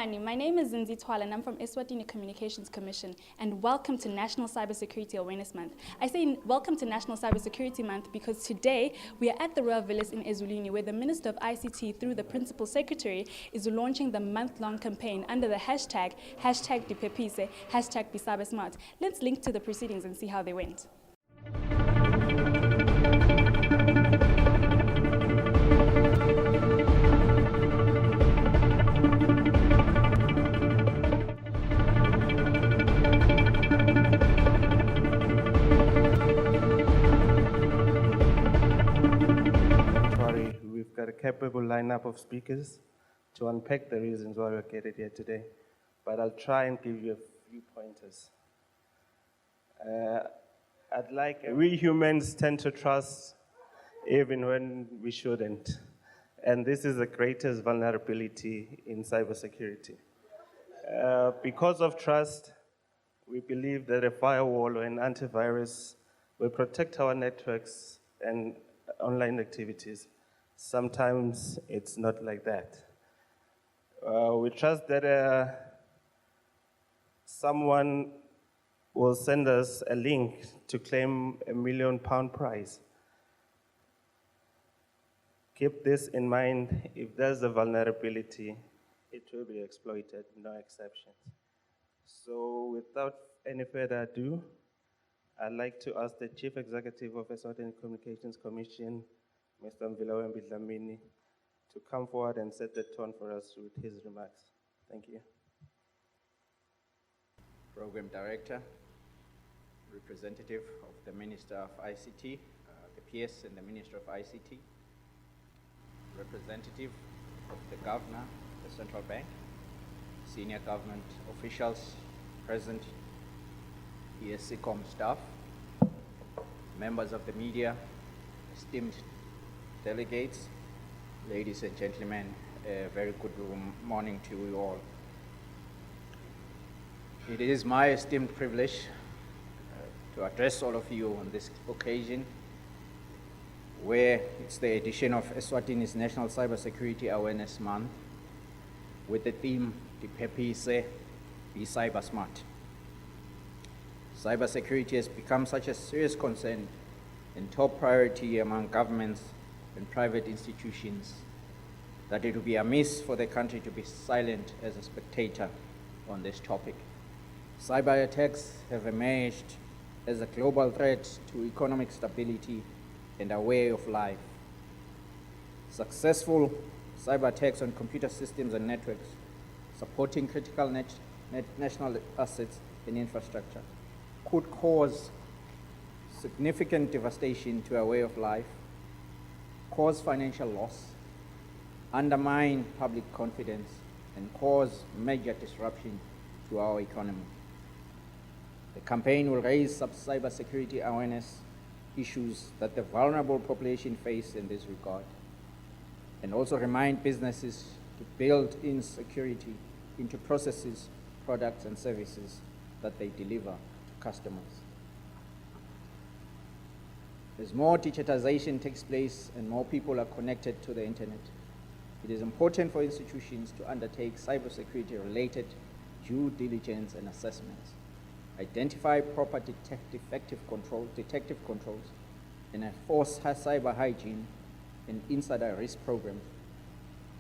Bongani, my name is Zinzi Twala and I'm from Eswatini Communications Commission, and welcome to National Cybersecurity Awareness Month. I say welcome to National Cybersecurity Month because today we are at the Royal Villas in Eswatini, where the Minister of ICT through the Principal Secretary is launching the month-long campaign under the hashtag #Dipepise, #BeCyberSmart. Let's link to the proceedings and see how they went. We've got a capable lineup of speakers to unpack the reasons why we're gathered here today, but I'll try and give you a few pointers. We humans tend to trust even when we shouldn't, and this is the greatest vulnerability in cybersecurity. Because of trust, we believe that a firewall or an antivirus will protect our networks and online activities. Sometimes it's not like that. We trust that someone will send us a link to claim a £1 million prize. Keep this in mind. If there's a vulnerability, it will be exploited, no exceptions. So without any further ado, I'd like to ask the Chief Executive of the Eswatini Communications Commission, Mr. Mvilawembe Dlamini, to come forward and set the tone for us with his remarks. Thank you. Program Director, representative of the Minister of ICT, the PS and the Minister of ICT, representative of the Governor, the Central Bank, senior government officials present, ESCOM staff, members of the media, esteemed delegates, ladies and gentlemen, a very good morning to you all. It is my esteemed privilege to address all of you on this occasion, where it's the edition of Eswatini's National Cybersecurity Awareness Month with the theme Dipepise, BeCyberSmart. Cybersecurity has become such a serious concern and top priority among governments and private institutions that it would be amiss for the country to be silent as a spectator on this topic. Cyber attacks have emerged as a global threat to economic stability and a way of life. Successful cyber attacks on computer systems and networks supporting critical national assets and infrastructure could cause significant devastation to our way of life, cause financial loss, undermine public confidence, and cause major disruption to our economy. The campaign will raise cybersecurity awareness issues that the vulnerable population face in this regard, and also remind businesses to build in security into processes, products, and services that they deliver to customers. As more digitization takes place and more people are connected to the internet, it is important for institutions to undertake cybersecurity-related due diligence and assessments, identify proper detective controls, and enforce cyber hygiene and insider risk programs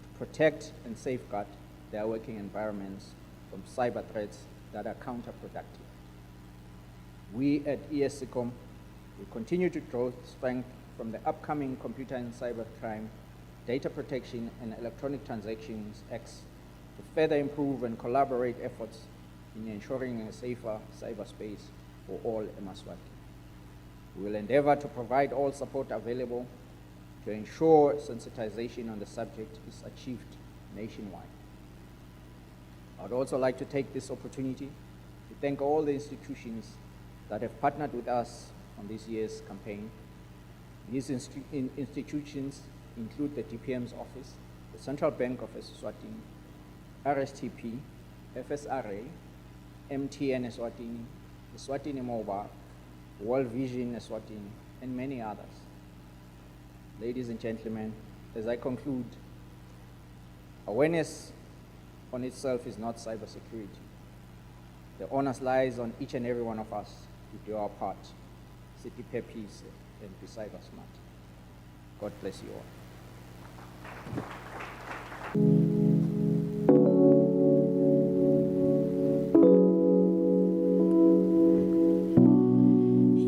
to protect and safeguard their working environments from cyber threats that are counterproductive. We at ESCOM will continue to draw strength from the upcoming Computer and Cybercrime, Data Protection and Electronic Transactions Acts to further improve and collaborate efforts in ensuring a safer cyberspace for all Eswatini. We will endeavor to provide all support available to ensure sensitization on the subject is achieved nationwide. I would also like to take this opportunity to thank all the institutions that have partnered with us on this year's campaign. These institutions include the DPM's office, the Central Bank of Eswatini, RSTP, FSRA, MTN Eswatini, Eswatini Mobile, World Vision Eswatini, and many others. Ladies and gentlemen, as I conclude, awareness on itself is not cybersecurity. The onus lies on each and every one of us to do our part, to prepare peace and be cyber smart. God bless you all.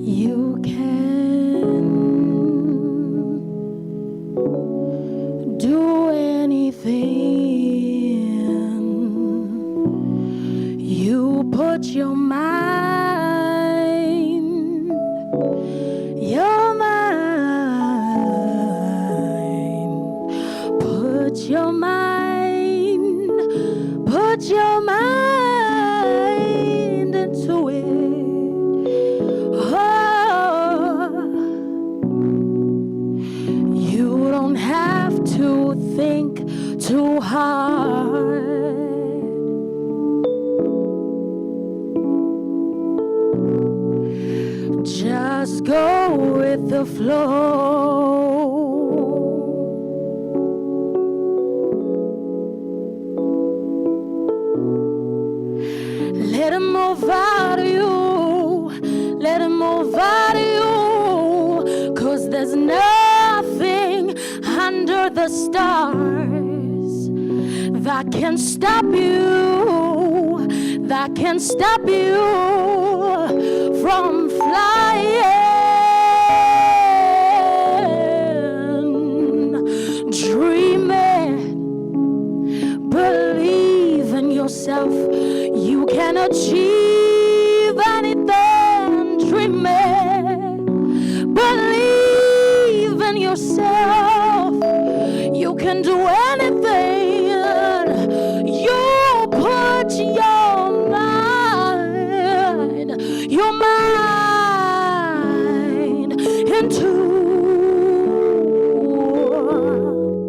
You can do anything. You put your mind, put your mind into it. You don't have to think too hard. Just go with the flow. Let him move out of you. Let him move out of you. 'Cause there's nothing under the stars that can stop you, that can stop you from flying. Dream it, believe in yourself. You can achieve anything. Dream it, believe in yourself. You can do anything. You put your mind into.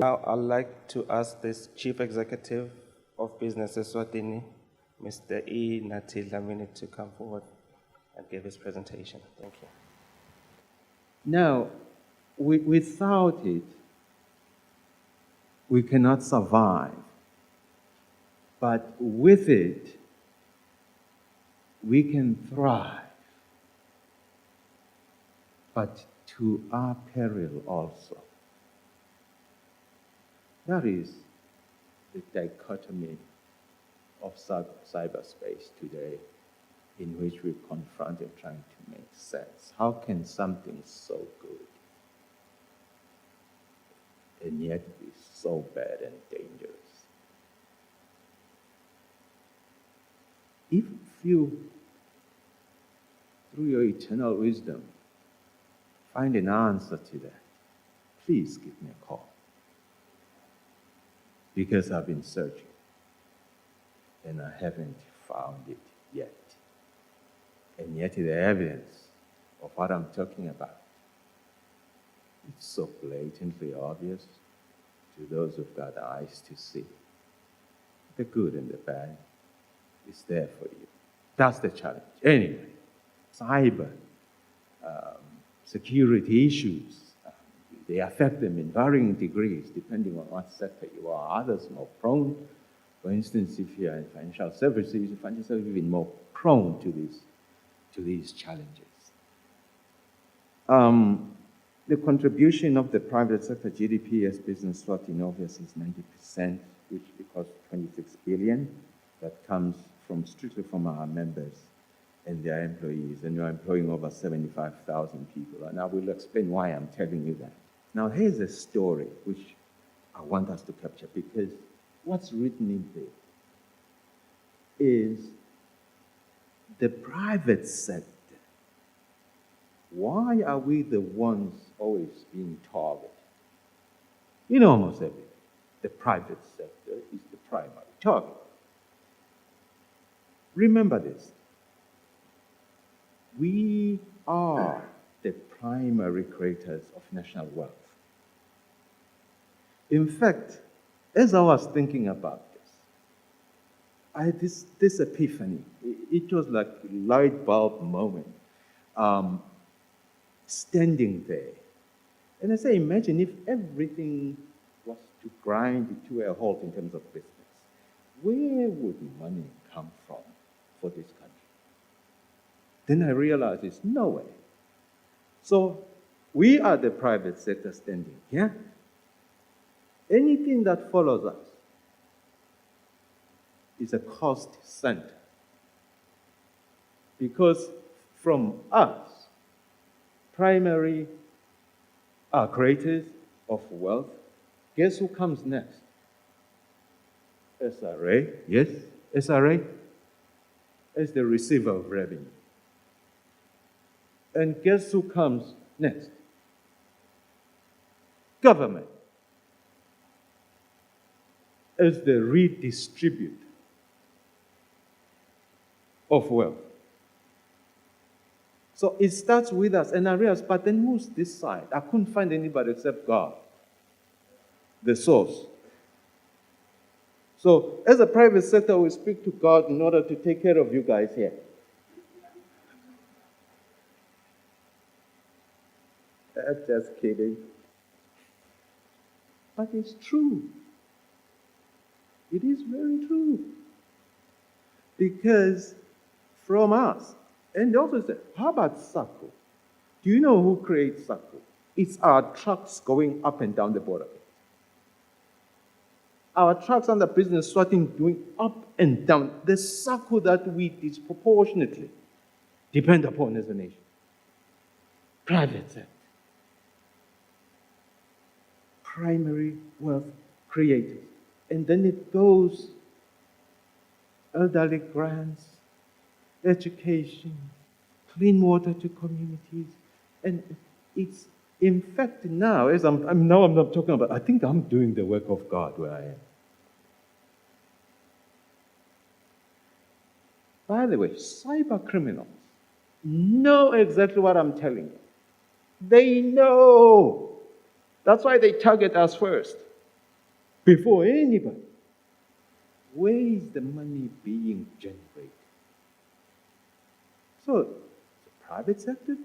Now, I'd like to ask this Chief Executive of Business Eswatini, Mr. E. Nati Lamini, to come forward and give his presentation. Thank you. Now, without it, we cannot survive. But with it, we can thrive. But to our peril also. That is the dichotomy of cyberspace today, in which we're confronted trying to make sense. How can something so good and yet be so bad and dangerous? If you, through your eternal wisdom, find an answer to that, please give me a call. Because I've been searching and I haven't found it yet. And yet the evidence of what I'm talking about, it's so blatantly obvious to those who've got eyes to see. The good and the bad is there for you. That's the challenge. Anyway, cyber security issues, they affect them in varying degrees depending on what sector you are. Others more prone. For instance, if you're in financial services, you find yourself even more prone to these challenges. The contribution of the private sector GDP as business slot in obvious is 90%, which equals 26 billion. That comes strictly from our members and their employees, and you're employing over 75,000 people. And I will explain why I'm telling you that. Now, here's a story which I want us to capture, because what's written in there is the private sector. Why are we the ones always being targeted? In almost everything, the private sector is the primary target. Remember this. We are the primary creators of national wealth. In fact, as I was thinking about this, I had this epiphany. It was like a light bulb moment, standing there. And I say, imagine if everything was to grind to a halt in terms of business. where would money come from for this country? Then I realized it's nowhere. So we are the private sector standing here. Anything that follows us is a cost center. Because from us, primary creators of wealth, guess who comes next? SRA, yes, SRA is the receiver of revenue. And guess who comes next? Government as the redistributor of wealth. So it starts with us, and I realized, but then who's this side? I couldn't find anybody except God, the source. So as a private sector, we speak to God in order to take care of you guys here. Just kidding. But it's true. It is very true. Because from us, and also said, how about SACCO? Do you know who creates SACCO? It's our trucks going up and down the border. Our trucks and the business starting doing up and down. The SACCO that we disproportionately depend upon as a nation. Private sector. Primary wealth creators. And then it goes elderly grants, education, clean water to communities. And it's, in fact, now, as I'm not talking about, I think I'm doing the work of God where I am. By the way, cyber criminals know exactly what I'm telling you. They know. That's why they target us first, before anybody. Where is the money being generated? So, the private sector,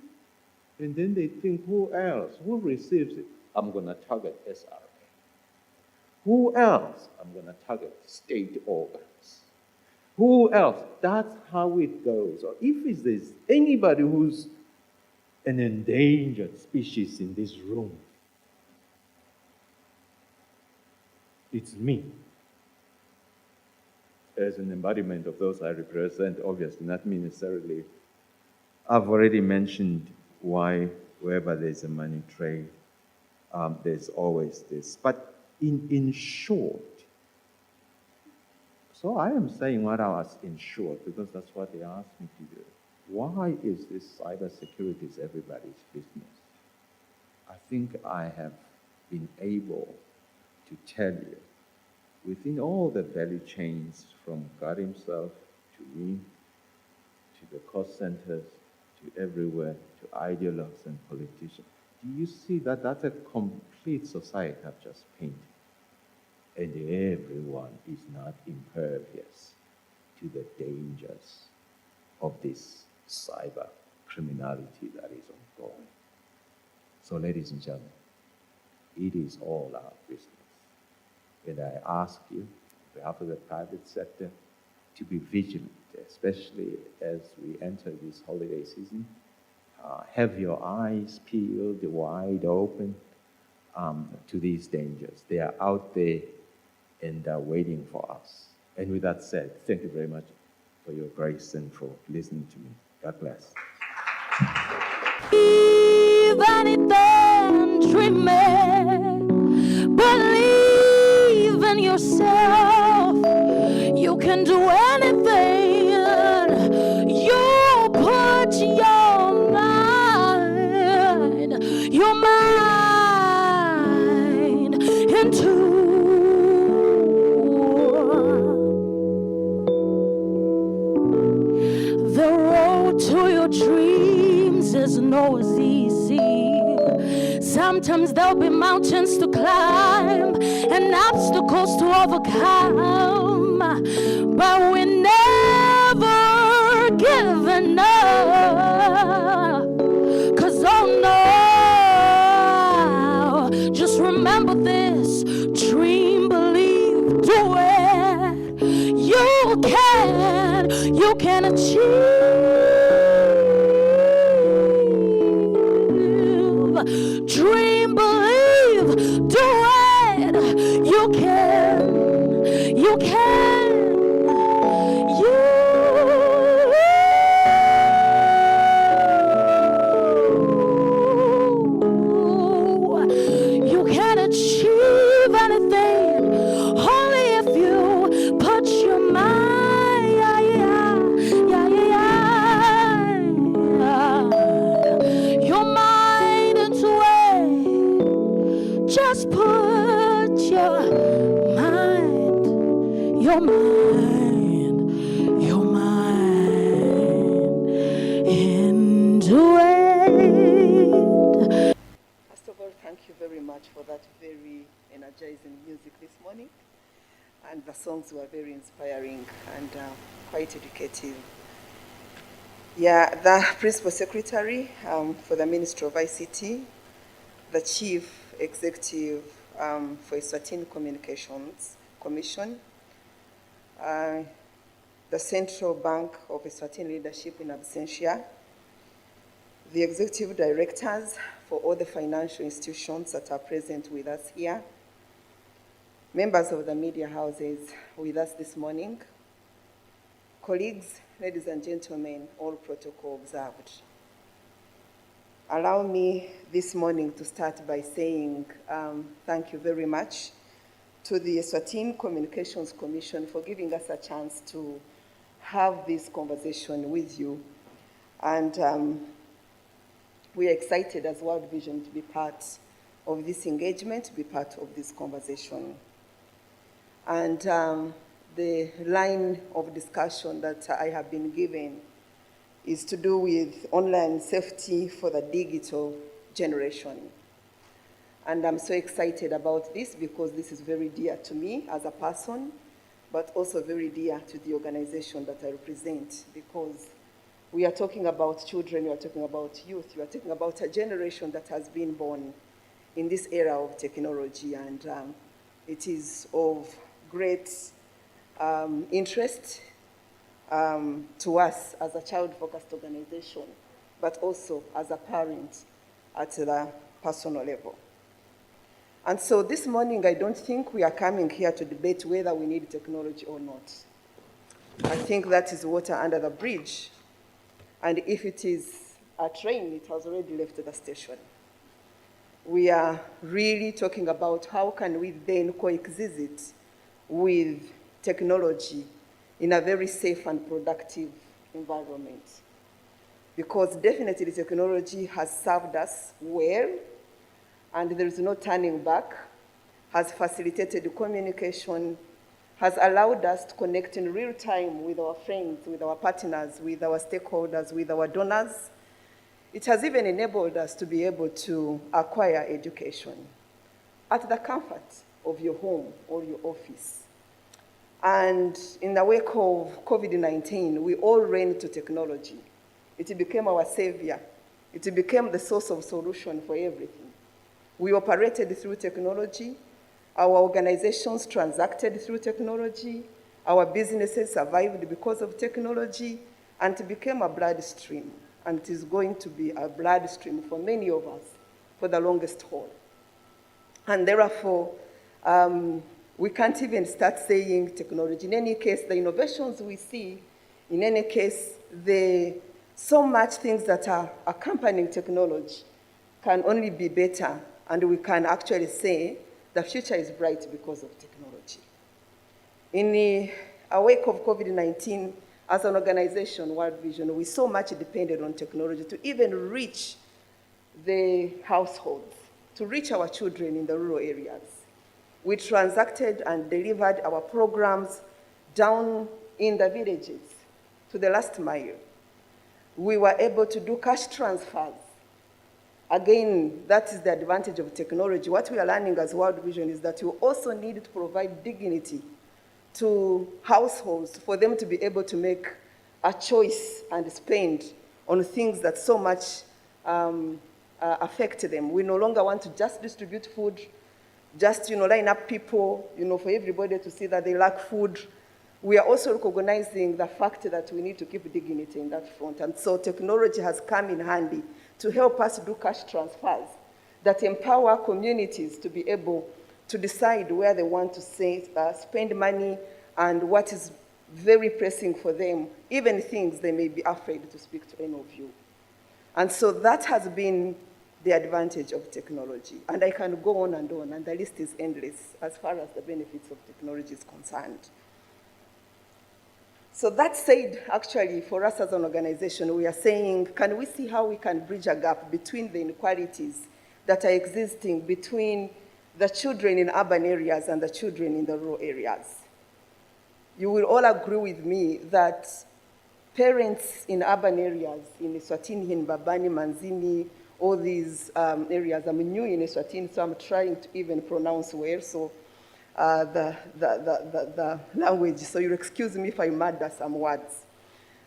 and then they think, who else? Who receives it? I'm going to target SRA. Who else? I'm going to target state organs. Who else? That's how it goes. Or if there's anybody who's an endangered species in this room, it's me. As an embodiment of those I represent, obviously, not me necessarily. I've already mentioned why wherever there's a money trail, there's always this. But in short, so I am saying what I was in short, because that's what they asked me to do. Why is this cybersecurity everybody's business? I think I have been able to tell you, within all the value chains, from God himself to me, to the cost centers, to everywhere, to ideologues and politicians, do you see that that's a complete society I've just painted? And everyone is not impervious to the dangers of this cyber criminality that is ongoing. So, ladies and gentlemen, it is all our business. And I ask you, on behalf of the private sector, to be vigilant, especially as we enter this holiday season. Have your eyes peeled wide open to these dangers. They are out there and are waiting for us. And with that said, thank you very much for your grace and for listening to me. God bless. Anything, dreaming, believe in yourself. You can do anything. You put your mind into. The road to your dreams isn't always easy. Sometimes there'll be mountains to climb and obstacles to overcome, but we never giving up. 'Cause oh no, just remember this: dream, believe, do it. Dream, believe, do it. You can. You can. You can achieve anything only if you put your mind, your mind into it. Just put your mind into it. First of all, thank you very much for that very energizing music this morning. And the songs were very inspiring and quite educative. Yeah, the Principal Secretary for the Ministry of ICT, the Chief Executive for Eswatini Communications Commission, the Central Bank of Eswatini Leadership in absentia, the Executive Directors for all the financial institutions that are present with us here, members of the media houses with us this morning, colleagues, ladies and gentlemen, all protocol observed. Allow me this morning to start by saying thank you very much to the Eswatini Communications Commission for giving us a chance to have this conversation with you. And we are excited as World Vision to be part of this engagement, to be part of this conversation. And the line of discussion that I have been given is to do with online safety for the digital generation. And I'm so excited about this because this is very dear to me as a person, but also very dear to the organization that I represent, because we are talking about children, we are talking about youth, we are talking about a generation that has been born in this era of technology, and it is of great interest to us as a child-focused organization, but also as a parent at the personal level. And so this morning, I don't think we are coming here to debate whether we need technology or not. I think that is water under the bridge. And if it is a train, it has already left the station. We are really talking about how can we then coexist with technology in a very safe and productive environment. Because definitely technology has served us well, and there is no turning back, has facilitated communication, has allowed us to connect in real time with our friends, with our partners, with our stakeholders, with our donors. It has even enabled us to be able to acquire education at the comfort of your home or your office. And in the wake of COVID-19, we all ran to technology. It became our savior. It became the source of solution for everything. We operated through technology. Our organizations transacted through technology. Our businesses survived because of technology, and it became a bloodstream. And it is going to be a bloodstream for many of us for the longest haul. And therefore, we can't even start saying technology. In any case, the innovations we see, in any case, so much things that are accompanying technology can only be better, and we can actually say the future is bright because of technology. In the wake of COVID-19, as an organization, World Vision, we so much depended on technology to even reach the households, to reach our children in the rural areas. We transacted and delivered our programs down in the villages to the last mile. We were able to do cash transfers. Again, that is the advantage of technology. What we are learning as World Vision is that you also need to provide dignity to households for them to be able to make a choice and spend on things that so much affect them. We no longer want to just distribute food, just line up people, for everybody to see that they lack food. we are also recognizing the fact that we need to keep dignity in that front. And so technology has come in handy to help us do cash transfers that empower communities to be able to decide where they want to spend money and what is very pressing for them, even things they may be afraid to speak to any of you. And so that has been the advantage of technology. And I can go on, and the list is endless as far as the benefits of technology is concerned. So that said, actually, for us as an organization, we are saying, can we see how we can bridge a gap between the inequalities that are existing between the children in urban areas and the children in the rural areas? You will all agree with me that parents in urban areas, in Eswatini, in Babani, Manzini, all these areas, I'm new in Eswatini, so I'm trying to even pronounce well, so the language, so you'll excuse me if I murder some words.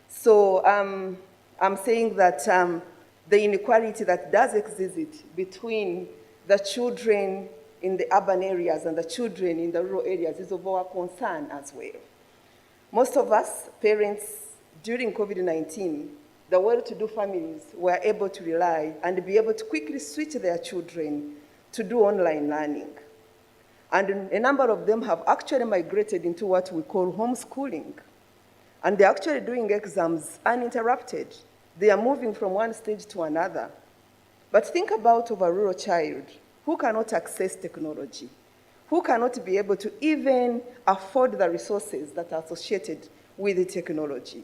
So I'm saying that the inequality that does exist between the children in the urban areas and the children in the rural areas is of our concern as well. Most of us, parents, during COVID-19, the well-to-do families were able to rely and be able to quickly switch their children to do online learning. And a number of them have actually migrated into what we call homeschooling. And they're actually doing exams uninterrupted. They are moving from one stage to another. But think about a rural child who cannot access technology, who cannot be able to even afford the resources that are associated with the technology.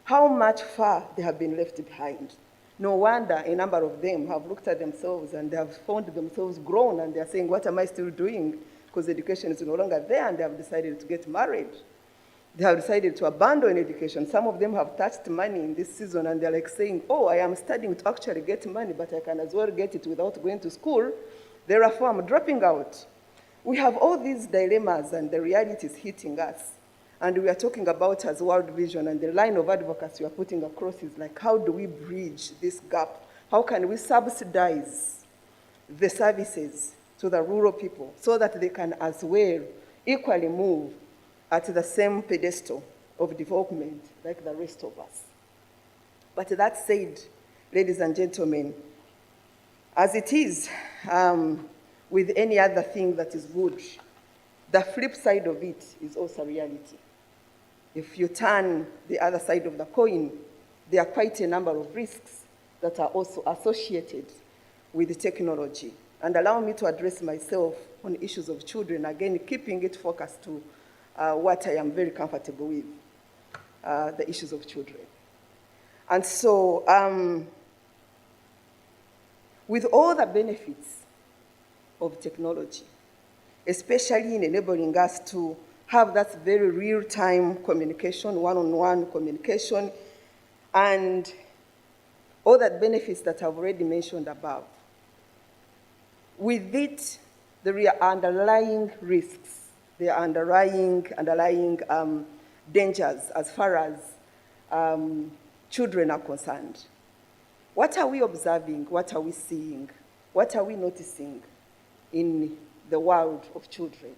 How much far they have been left behind. No wonder a number of them have looked at themselves and they have found themselves grown and they're saying, what am I still doing? Because education is no longer there, and they have decided to get married. They have decided to abandon education. Some of them have touched money in this season and they're like saying, oh, I am studying to actually get money, but I can as well get it without going to school. Therefore, I'm dropping out. We have all these dilemmas and the reality is hitting us. And we are talking about as World Vision, and the line of advocacy we are putting across is like, how do we bridge this gap? How can we subsidize the services to the rural people so that they can as well equally move at the same pedestal of development like the rest of us? But that said, ladies and gentlemen, as it is with any other thing that is good, the flip side of it is also reality. If you turn the other side of the coin, there are quite a number of risks that are also associated with the technology. And allow me to address myself on issues of children, again, keeping it focused to what I am very comfortable with, the issues of children. And so, with all the benefits of technology, especially in enabling us to have that very real-time communication, one-on-one communication, and all that benefits that I've already mentioned above. With it, there are underlying risks, there are underlying dangers as far as children are concerned. What are we observing? What are we seeing? What are we noticing in the world of children?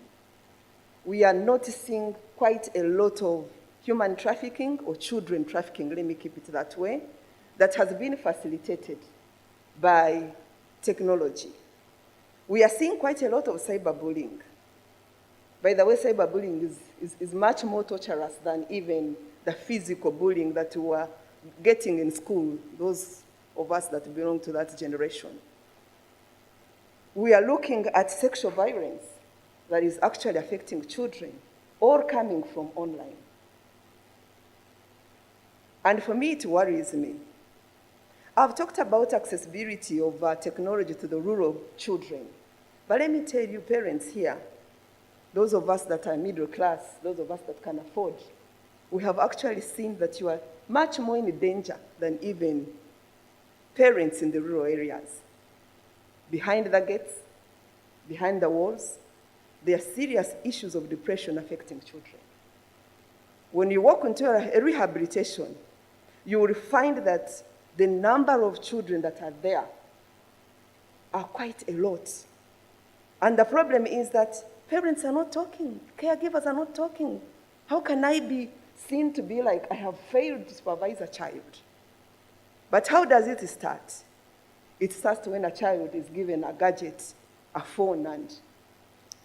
We are noticing quite a lot of human trafficking or children trafficking, let me keep it that way, that has been facilitated by technology. We are seeing quite a lot of cyberbullying. By the way, cyberbullying is much more torturous than even the physical bullying that we were getting in school, those of us that belong to that generation. We are looking at sexual violence that is actually affecting children, all coming from online. And for me, it worries me. I've talked about accessibility of technology to the rural children. But let me tell you, parents here, those of us that are middle class, those of us that can afford, we have actually seen that you are much more in danger than even parents in the rural areas. Behind the gates, behind the walls, there are serious issues of depression affecting children. When you walk into a rehabilitation, you will find that the number of children that are there are quite a lot. And the problem is that parents are not talking, caregivers are not talking. How can I be seen to be like I have failed to supervise a child? But how does it start? It starts when a child is given a gadget, a phone,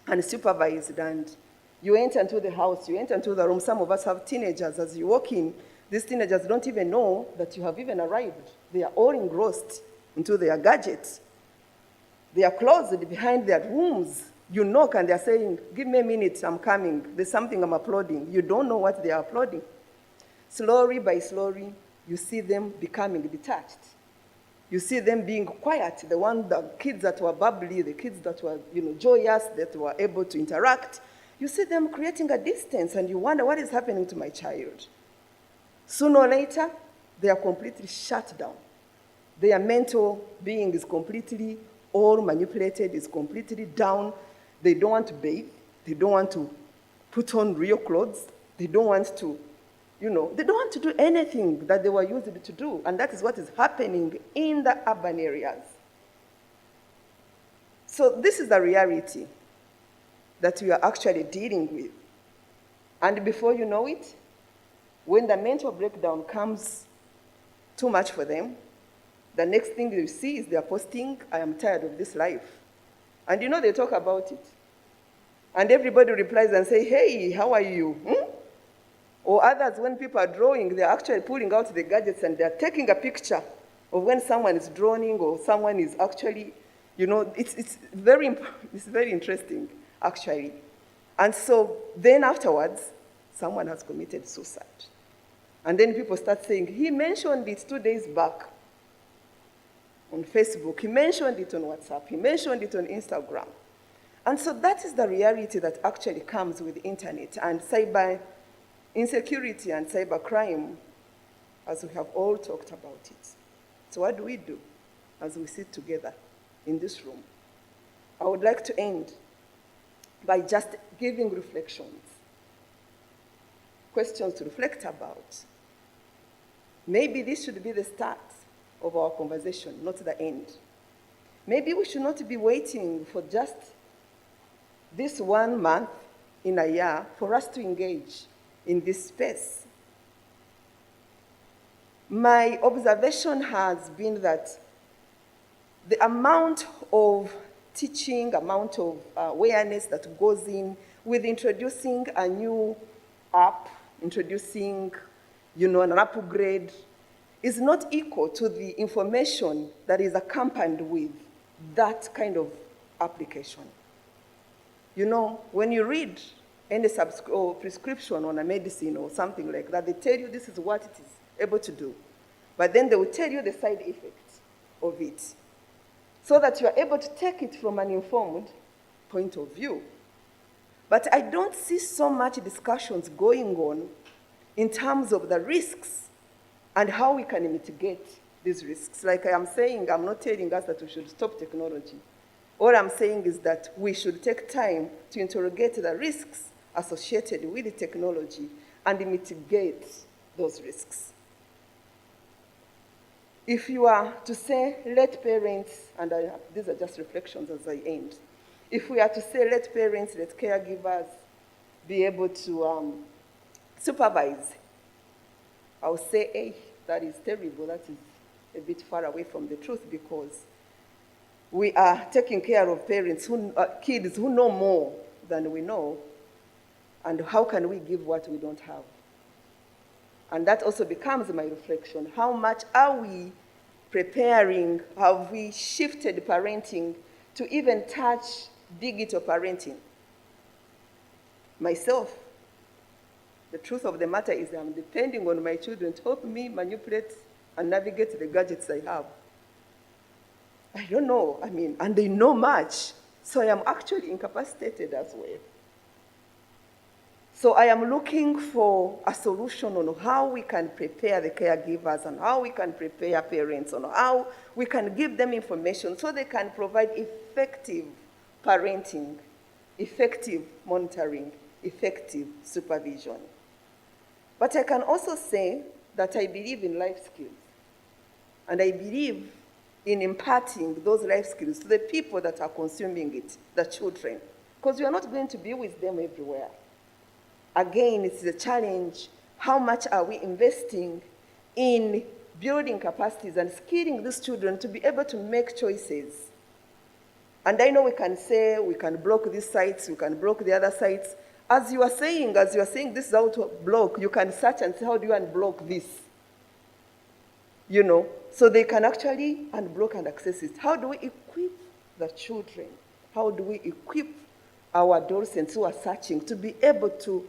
and supervised, and you enter into the house, you enter into the room. Some of us have teenagers. As you walk in, these teenagers don't even know that you have even arrived. They are all engrossed into their gadgets. They are closed behind their rooms. You knock and they're saying, give me a minute, I'm coming. There's something I'm uploading. You don't know what they are uploading. Slowly by slowly, you see them becoming detached. You see them being quiet, the kids that were bubbly, the kids that were joyous, that were able to interact. You see them creating a distance, and you wonder, what is happening to my child? Sooner or later, they are completely shut down. Their mental being is completely all manipulated, is completely down. They don't want to bathe. They don't want to put on real clothes. They don't want to, they don't want to do anything that they were used to do. And that is what is happening in the urban areas. So this is the reality that we are actually dealing with. And before you know it, when the mental breakdown comes too much for them, the next thing you see is they're posting, I am tired of this life. And they talk about it. And everybody replies and say, hey, how are you? Or others, when people are drawing, they're actually pulling out the gadgets and they're taking a picture of when someone is drawing or someone is actually, it's very interesting, actually. And so then afterwards, someone has committed suicide. And then people start saying, he mentioned it 2 days back on Facebook. He mentioned it on WhatsApp. He mentioned it on Instagram. And so that is the reality that actually comes with the internet and cyber insecurity and cyber crime, as we have all talked about it. So what do we do as we sit together in this room? I would like to end by just giving reflections, questions to reflect about. Maybe this should be the start of our conversation, not the end. Maybe we should not be waiting for just this 1 month in a year for us to engage in this space. My observation has been that the amount of teaching, amount of awareness that goes in with introducing a new app, introducing an upgrade, is not equal to the information that is accompanied with that kind of application. When you read any or prescription on a medicine or something like that, they tell you this is what it is able to do. But then they will tell you the side effects of it, so that you are able to take it from an informed point of view. But I don't see so much discussions going on in terms of the risks and how we can mitigate these risks. Like I am saying, I'm not telling us that we should stop technology. All I'm saying is that we should take time to interrogate the risks associated with the technology and mitigate those risks. If you are to say, let parents, and these are just reflections as I end, if we are to say, let parents, let caregivers be able to supervise, I would say, hey, that is terrible. That is a bit far away from the truth, because we are taking care of parents, kids who know more than we know, and how can we give what we don't have? And that also becomes my reflection. How much are we preparing? Have we shifted parenting to even touch digital parenting? Myself, the truth of the matter is I'm depending on my children to help me manipulate and navigate the gadgets I have. I don't know, and they know much, so I am actually incapacitated as well. So I am looking for a solution on how we can prepare the caregivers and how we can prepare parents on how we can give them information so they can provide effective parenting, effective monitoring, effective supervision. But I can also say that I believe in life skills, and I believe in imparting those life skills to the people that are consuming it, the children, because we are not going to be with them everywhere. again, it's a challenge. How much are we investing in building capacities and skilling these children to be able to make choices? And I know we can say we can block these sites, we can block the other sites. As you are saying this is how to block, you can search and say, how do you unblock this? You know, so they can actually unblock and access it. How do we equip the children? How do we equip our adolescents who are searching to be able to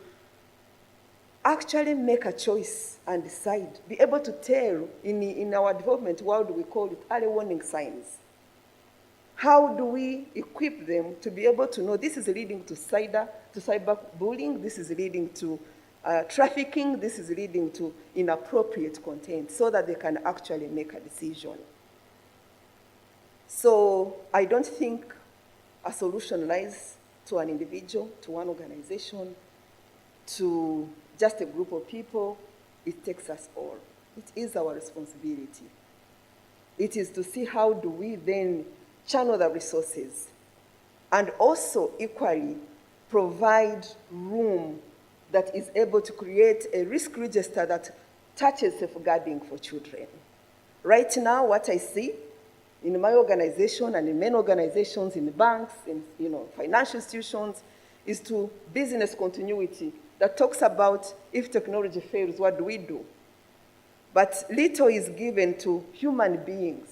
actually make a choice and decide, be able to tell in our development world, we call it early warning signs. How do we equip them to be able to know this is leading to cyberbullying, this is leading to trafficking, this is leading to inappropriate content, so that they can actually make a decision. So I don't think a solution lies to an individual, to one organization, to just a group of people. It takes us all. It is our responsibility. It is to see how do we then channel the resources and also equally provide room that is able to create a risk register that touches safeguarding for children. Right now, what I see in my organization and in many organizations, in banks, in financial institutions, is to business continuity that talks about if technology fails, what do we do? But little is given to human beings,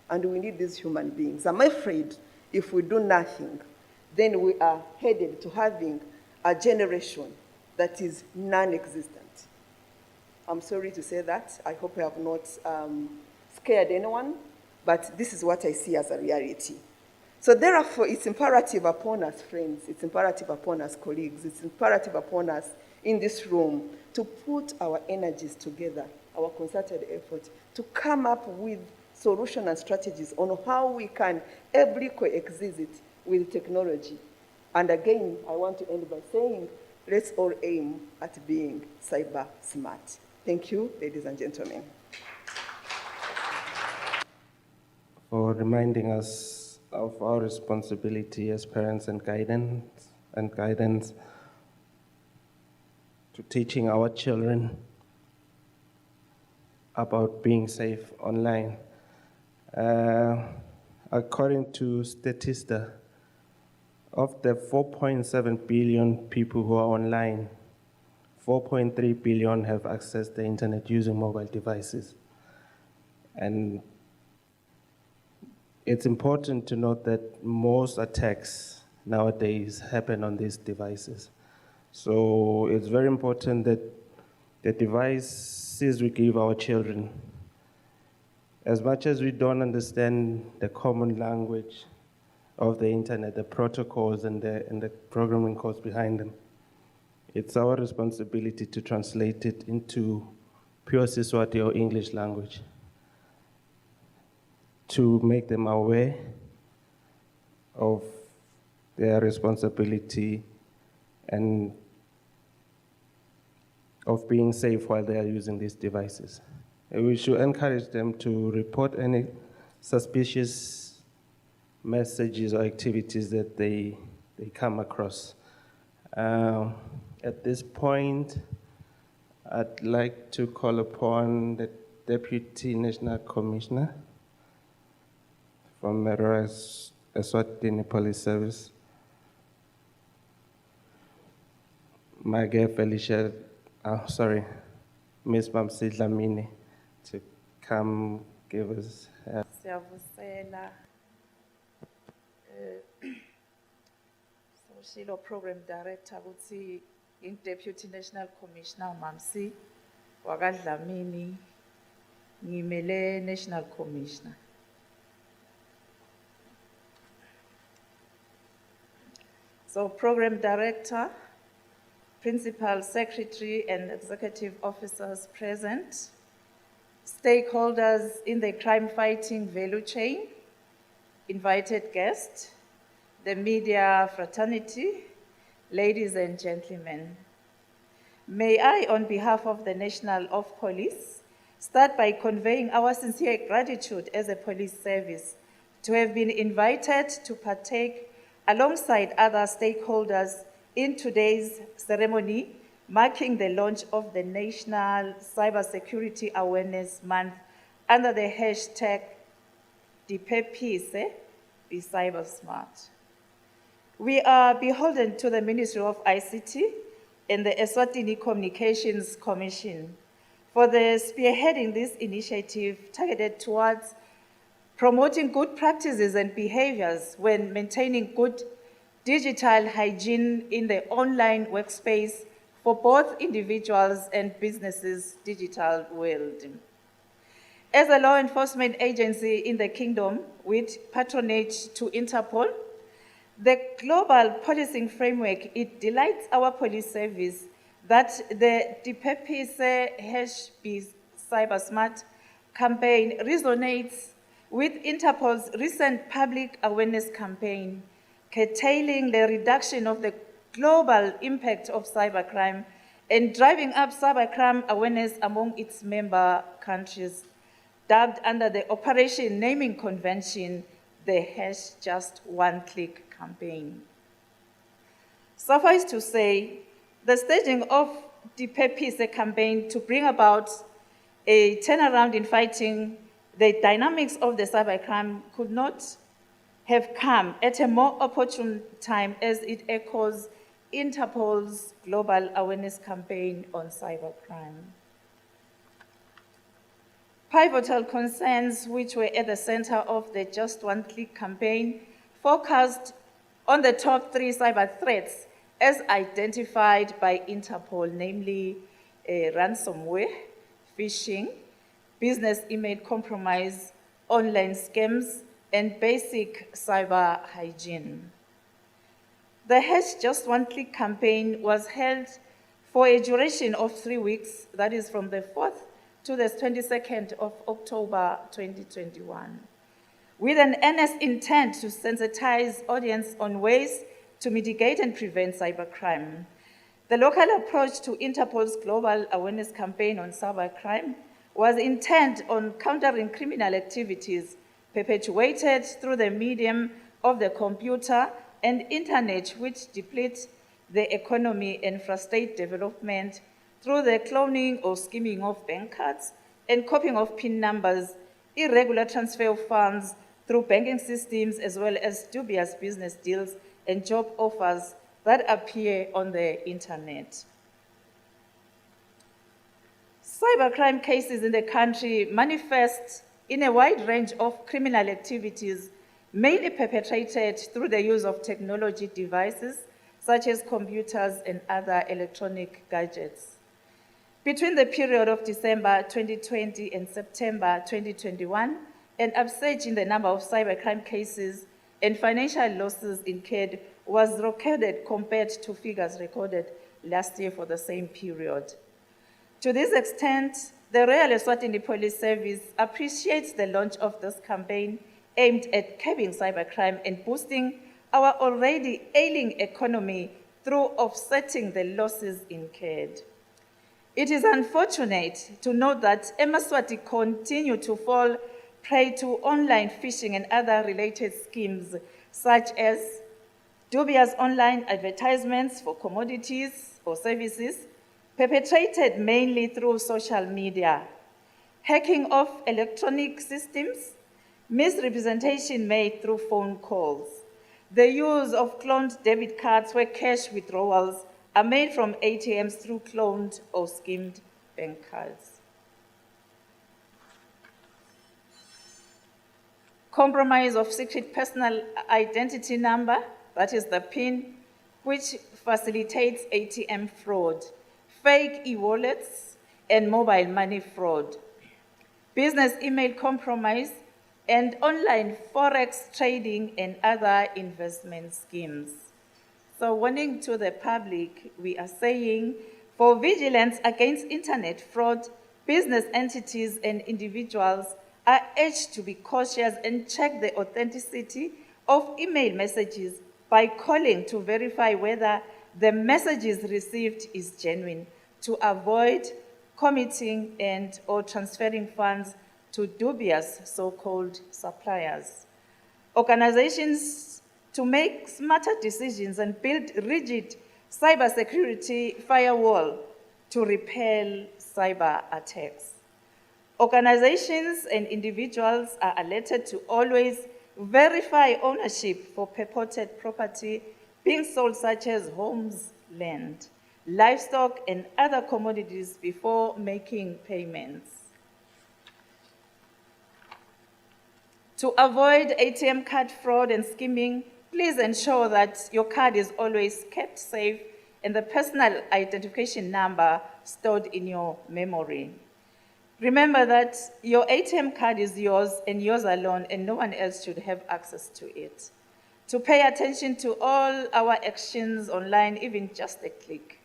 and we need these human beings. I'm afraid if we do nothing, then we are headed to having a generation that is non-existent. I'm sorry to say that. I hope I have not scared anyone, but this is what I see as a reality. So therefore, it's imperative upon us, friends, it's imperative upon us, colleagues, it's imperative upon us in this room to put our energies together, our concerted effort, to come up with solutions and strategies on how we can ably coexist with technology. And again, I want to end by saying, let's all aim at being cyber smart. Thank you, ladies and gentlemen. For reminding us of our responsibility as parents and guidance to teaching our children about being safe online. According to Statista, of the 4.7 billion people who are online, 4.3 billion have accessed the internet using mobile devices. And it's important to note that most attacks nowadays happen on these devices. So it's very important that the devices we give our children, as much as we don't understand the common language of the internet, the protocols and the programming codes behind them, it's our responsibility to translate it into pure Eswatini or English language, to make them aware of their responsibility and of being safe while they are using these devices. And we should encourage them to report any suspicious messages or activities that they come across. At this point, I'd like to call upon the Deputy National Commissioner from Eswatini Police Service, Ms. Mamsi Dlamini, to come give us Siyavusela Social Program Director ukuthi Deputy National Commissioner Mamsi wakadlamini ngimele National Commissioner. So Program Director, Principal Secretary and Executive Officers present, stakeholders in the crime-fighting value chain, invited guests, the media fraternity, ladies and gentlemen. May I, on behalf of the National of Police, start by conveying our sincere gratitude as a police service to have been invited to partake alongside other stakeholders in today's ceremony marking the launch of the National Cybersecurity Awareness Month under the hashtag DPEPISE, Be Cybersmart. We are beholden to the Ministry of ICT and the Eswatini Communications Commission for the spearheading this initiative targeted towards promoting good practices and behaviors when maintaining good digital hygiene in the online workspace for both individuals and businesses' digital world. As a law enforcement agency in the Kingdom with patronage to Interpol, the global policing framework, it delights our police service that the DPEPISE #Be Cybersmart campaign resonates with Interpol's recent public awareness campaign, curtailing the reduction of the global impact of cybercrime and driving up cybercrime awareness among its member countries, dubbed under the Operation Naming Convention, the #Just One Click campaign. Suffice to say, the staging of the DPEPISE campaign to bring about a turnaround in fighting the dynamics of the cybercrime could not have come at a more opportune time as it echoes Interpol's global awareness campaign on cybercrime. Pivotal concerns which were at the center of the Just One Click campaign focused on the top 3 cyber threats as identified by Interpol, namely ransomware, phishing, business email compromise, online scams, and basic cyber hygiene. The Just One Click campaign was held for a duration of 3 weeks, that is from the 4th to the 22nd of October 2021, with an earnest intent to sensitize audience on ways to mitigate and prevent cybercrime. The local approach to Interpol's global awareness campaign on cybercrime was intent on countering criminal activities perpetuated through the medium of the computer and internet, which deplete the economy and frustrate development through the cloning or skimming of bank cards and copying of PIN numbers, irregular transfer of funds through banking systems, as well as dubious business deals and job offers that appear on the internet. Cybercrime cases in the country manifest in a wide range of criminal activities, mainly perpetrated through the use of technology devices, such as computers and other electronic gadgets. Between the period of December 2020 and September 2021, an upsurge in the number of cybercrime cases and financial losses incurred was recorded compared to figures recorded last year for the same period. To this extent, the Royal Eswatini Police Service appreciates the launch of this campaign aimed at curbing cybercrime and boosting our already ailing economy through offsetting the losses incurred. It is unfortunate to note that Eswatini continue to fall prey to online phishing and other related schemes, such as dubious online advertisements for commodities or services, perpetrated mainly through social media, hacking of electronic systems, misrepresentation made through phone calls, the use of cloned debit cards where cash withdrawals are made from ATMs through cloned or skimmed bank cards. Compromise of secret personal identity number, that is the PIN, which facilitates ATM fraud, fake e-wallets, and mobile money fraud, business email compromise, and online forex trading and other investment schemes. So warning to the public, we are saying for vigilance against internet fraud, business entities and individuals are urged to be cautious and check the authenticity of email messages by calling to verify whether the messages received is genuine, to avoid committing and or transferring funds to dubious so-called suppliers. Organizations to make smarter decisions and build rigid cybersecurity firewall to repel cyber attacks. Organizations and individuals are alerted to always verify ownership for purported property being sold, such as homes, land, livestock, and other commodities before making payments. To avoid ATM card fraud and skimming, please ensure that your card is always kept safe and the personal identification number stored in your memory. Remember that your ATM card is yours and yours alone, and no one else should have access to it. To pay attention to all our actions online, even just a click,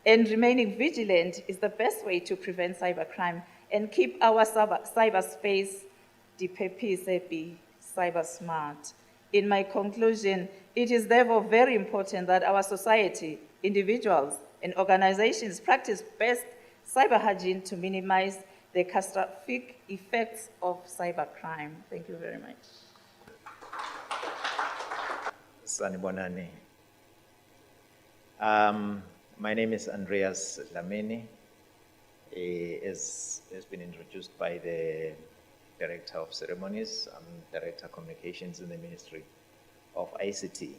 and remaining vigilant is the best way to prevent cybercrime and keep our cyberspace be cyber smart. In my conclusion, it is therefore very important that our society, individuals, and organizations practice best cyber hygiene to minimize the catastrophic effects of cybercrime. Thank you very much. Sanibonani. My name is Andreas Lameni. As has been introduced by the Director of Ceremonies, I'm Director of Communications in the Ministry of ICT.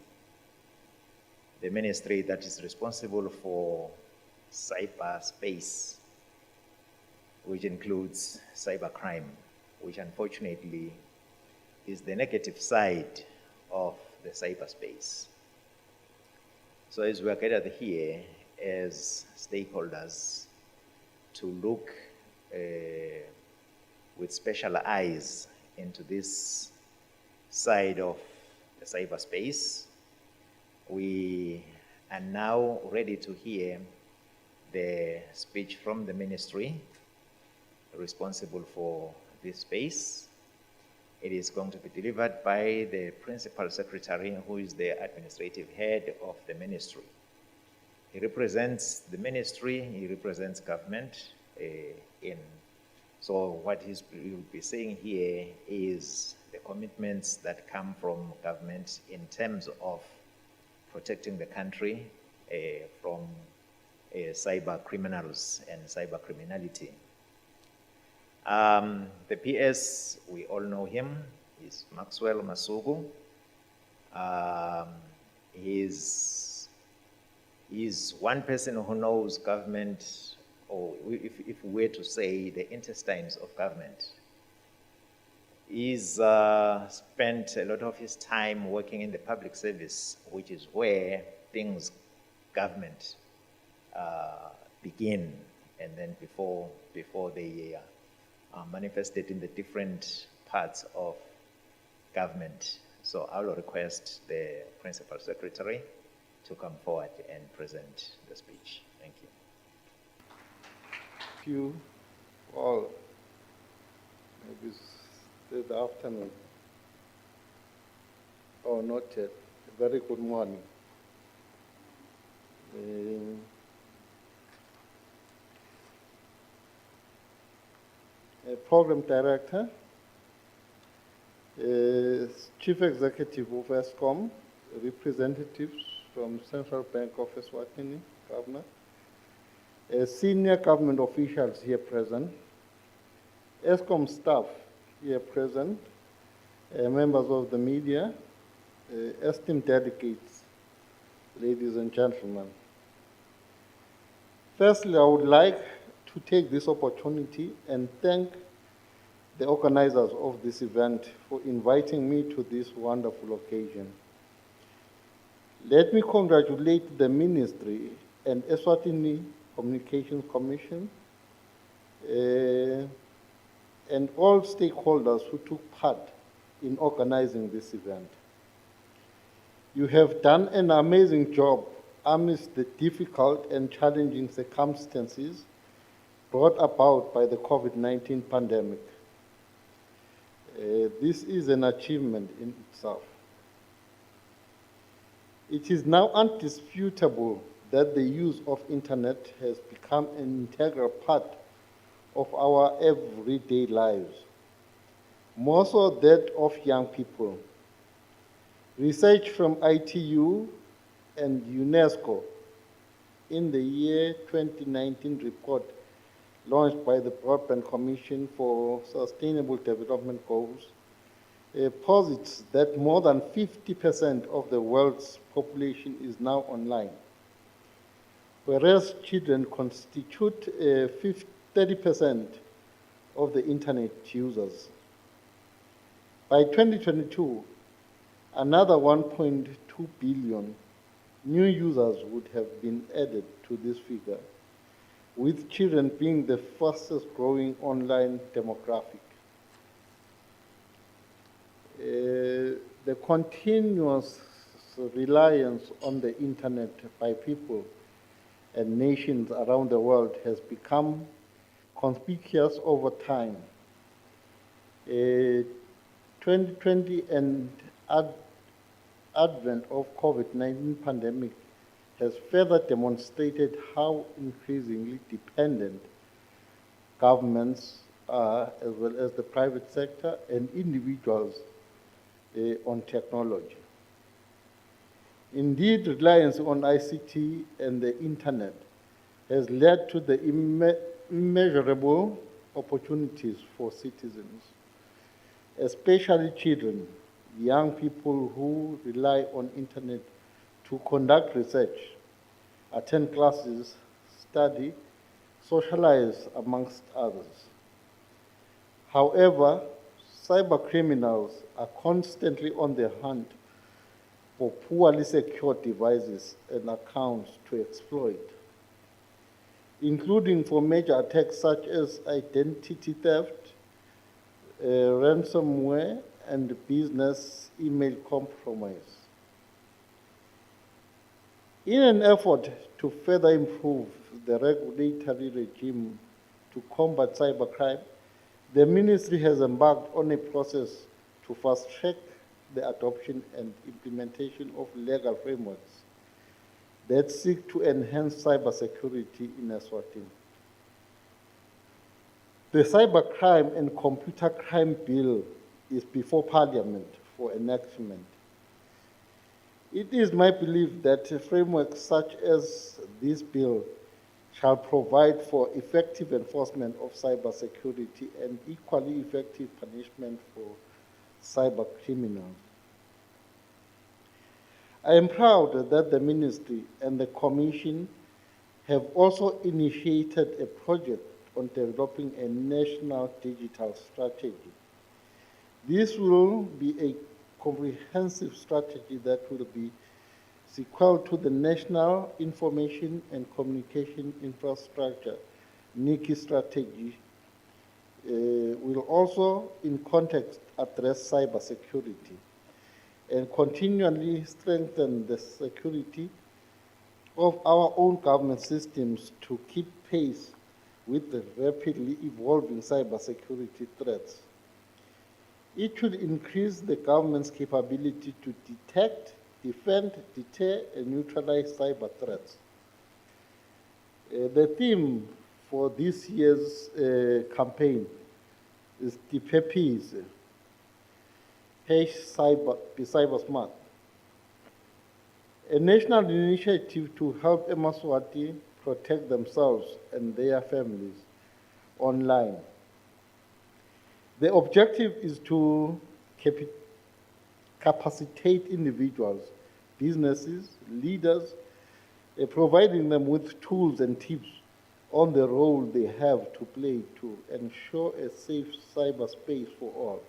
The ministry that is responsible for cyberspace, which includes cybercrime, which unfortunately is the negative side of the cyberspace. So as we are gathered here as stakeholders to look with special eyes into this side of the cyberspace, we are now ready to hear the speech from the ministry responsible for this space. It is going to be delivered by the Principal Secretary, who is the administrative head of the ministry. He represents the ministry, he represents government so what he will be saying here is the commitments that come from government in terms of protecting the country from cyber criminals and cyber criminality. The PS, we all know him, is Maxwell Masugu. He's one person who knows government, or if we were to say the intestines of government. He's spent a lot of his time working in the public service, which is where things government begin, and then before they manifested in the different parts of government. So I will request the Principal Secretary to come forward and present the speech. Thank you. Thank you all. Maybe good afternoon. Or not yet. A very good morning. Program Director, Chief Executive of ESCOM, representatives from Central Bank of Eswatini, Governor, senior government officials here present, ESCOM staff here present, members of the media, esteemed delegates, ladies and gentlemen. Firstly, I would like to take this opportunity and thank the organizers of this event for inviting me to this wonderful occasion. Let me congratulate the Ministry and Eswatini Communications Commission and all stakeholders who took part in organizing this event. You have done an amazing job amidst the difficult and challenging circumstances brought about by the COVID-19 pandemic. This is an achievement in itself. It is now undisputable that the use of internet has become an integral part of our everyday lives, more so that of young people. Research from ITU and UNESCO in the year 2019 report launched by the Broadband Commission for Sustainable Development Goals posits that more than 50% of the world's population is now online, whereas children constitute 30% of the internet users. By 2022, another 1.2 billion new users would have been added to this figure, with children being the fastest growing online demographic. The continuous reliance on the internet by people and nations around the world has become conspicuous over time. 2020 and advent of COVID-19 pandemic has further demonstrated how increasingly dependent governments are, as well as the private sector and individuals, on technology. Indeed, reliance on ICT and the internet has led to the immeasurable opportunities for citizens, especially children, young people who rely on internet to conduct research, attend classes, study, socialize, amongst others. However, cyber criminals are constantly on the hunt for poorly secured devices and accounts to exploit, including for major attacks such as identity theft, ransomware, and business email compromise. In an effort to further improve the regulatory regime to combat cybercrime, the ministry has embarked on a process to fast-track the adoption and implementation of legal frameworks that seek to enhance cybersecurity in Eswatini. The Cybercrime and Computer Crime Bill is before Parliament for enactment. It is my belief that frameworks such as this bill shall provide for effective enforcement of cybersecurity and equally effective punishment for cyber criminals. I am proud that the Ministry and the Commission have also initiated a project on developing a national digital strategy. This will be a comprehensive strategy that will be sequel to the National Information and Communication Infrastructure, NICI strategy, will also, in context, address cybersecurity and continually strengthen the security of our own government systems to keep pace with the rapidly evolving cybersecurity threats. It should increase the government's capability to detect, defend, deter, and neutralize cyber threats. The theme for this year's campaign is Be Cyber Smart, a national initiative to help Eswatini protect themselves and their families online. The objective is to capacitate individuals, businesses, leaders, providing them with tools and tips on the role they have to play to ensure a safe cyberspace for all.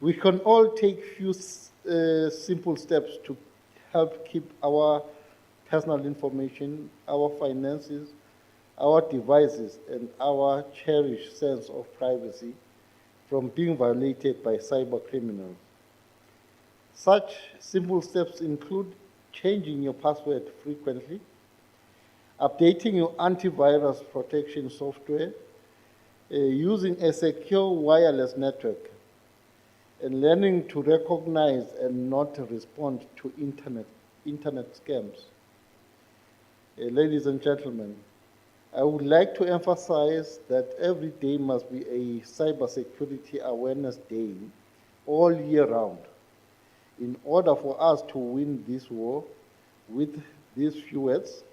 We can all take few simple steps to help keep our personal information, our finances, our devices, and our cherished sense of privacy from being violated by cyber criminals. Such simple steps include changing your password frequently, updating your antivirus protection software, using a secure wireless network, and learning to recognize and not respond to internet scams. Ladies and gentlemen, I would like to emphasize that every day must be a cybersecurity awareness day all year round in order for us to win this war with these few words,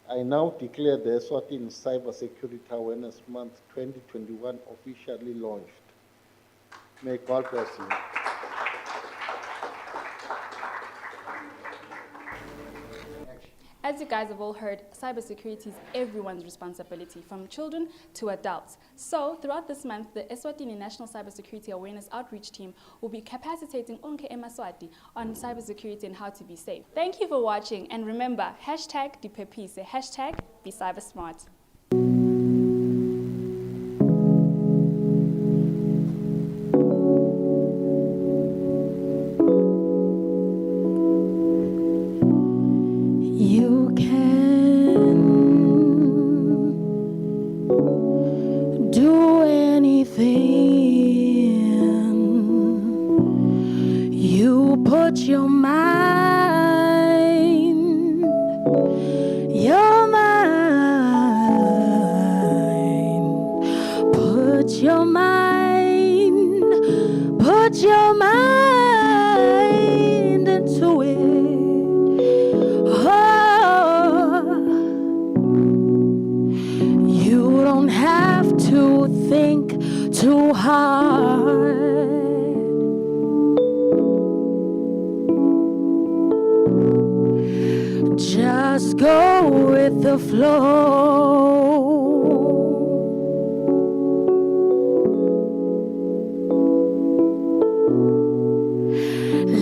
I now declare the Eswatini Cybersecurity Awareness Month 2021 officially launched. May God bless you. As you guys have all heard, cybersecurity is everyone's responsibility, from children to adults. So, throughout this month, the Eswatini National Cybersecurity Awareness Outreach Team will be capacitating Onke eMaswati on cybersecurity and how to be safe. Thank you for watching, and remember, #dipepise, #BeCybersmart. You can do anything. You put your mind, put your mind into it. You don't have to think too hard. Just go with the flow.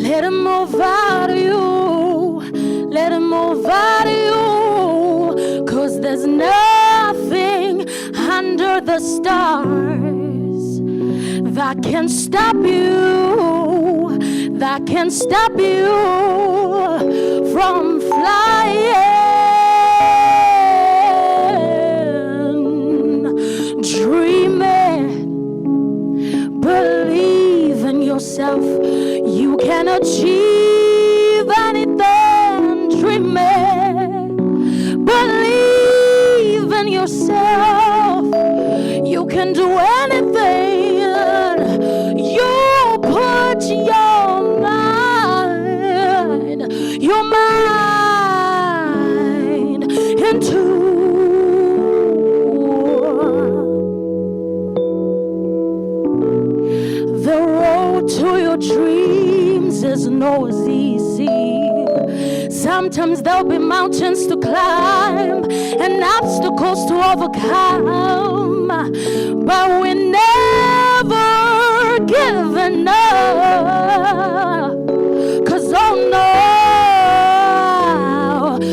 Let it move out of you. Let it move out of you. 'Cause there's nothing under the stars that can stop you, that can stop you from flying. Dream it, believe in yourself. You can achieve anything. Dream it, believe in yourself. You can do anything. You put your mind into. The road to your dreams isn't always easy. Sometimes there'll be mountains to climb and obstacles to overcome, but we're never giving up. 'Cause oh no,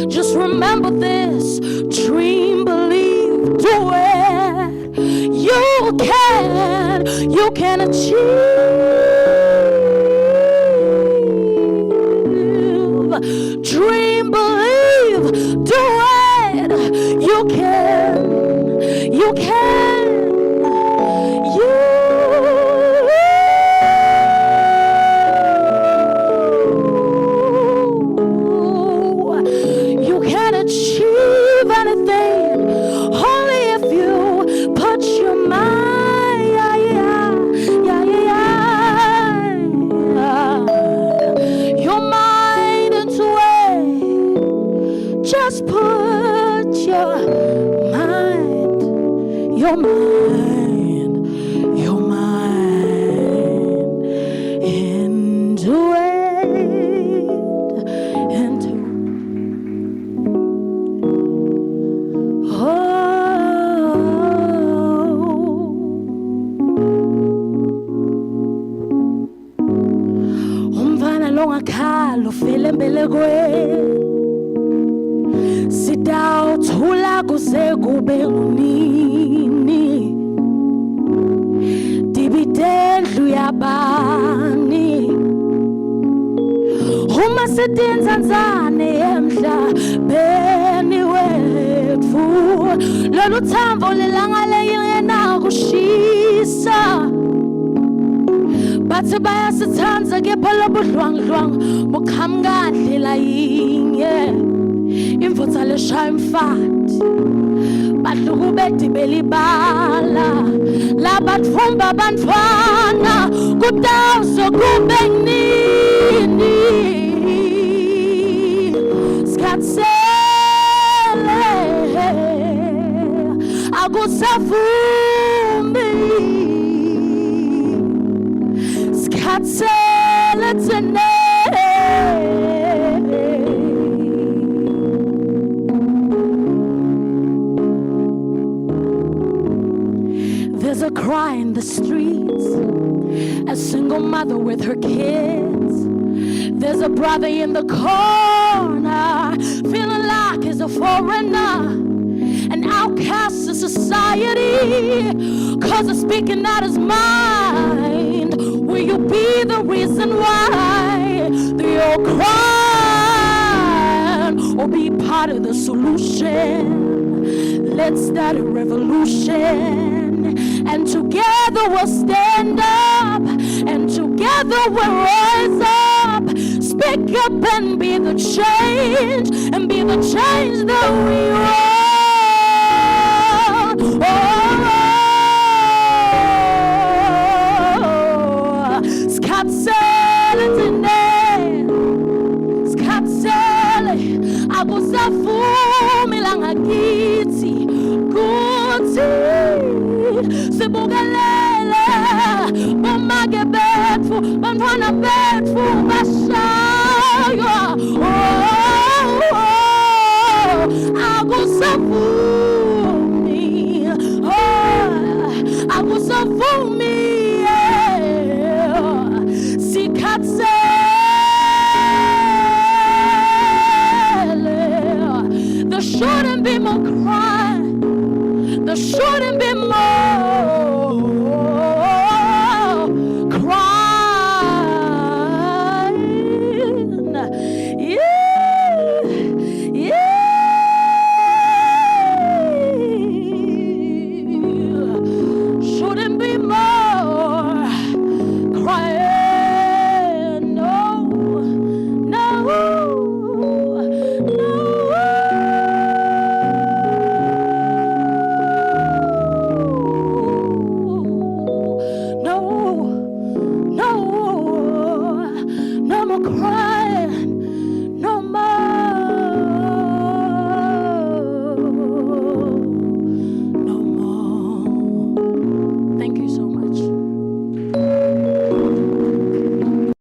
just remember this: dream, believe, do it. You can achieve. Dream, believe, do it. You can. You can achieve anything only if you put your mind into it. Just put your mind into it. Umfana longakhala ufile embelekweni. Sitawuthula kuze kube nini. Dibidendlu yabani. Uma sitinzanzane emhlabeni wetfu. Lolu thambo lilanga lingena kushisa. Bathi bayasithanda kepha lobudlwangudlwangu buqhamuka ndlela yinye. Imvutha leshaya imfati bahluku bedibela ibala labathumba abantwana kudawuze kube nini. akusavumi sikhathele thine. There's a cry in the streets, a single mother with her kids. There's a brother in the corner, feeling like he's a foreigner, an outcast in society, 'cause he's speaking out his mind. Will you be the reason why they all cry, or be part of the solution? Let's start a revolution, and together we'll stand up, and together we'll rise up. Speak up and be the change that we want.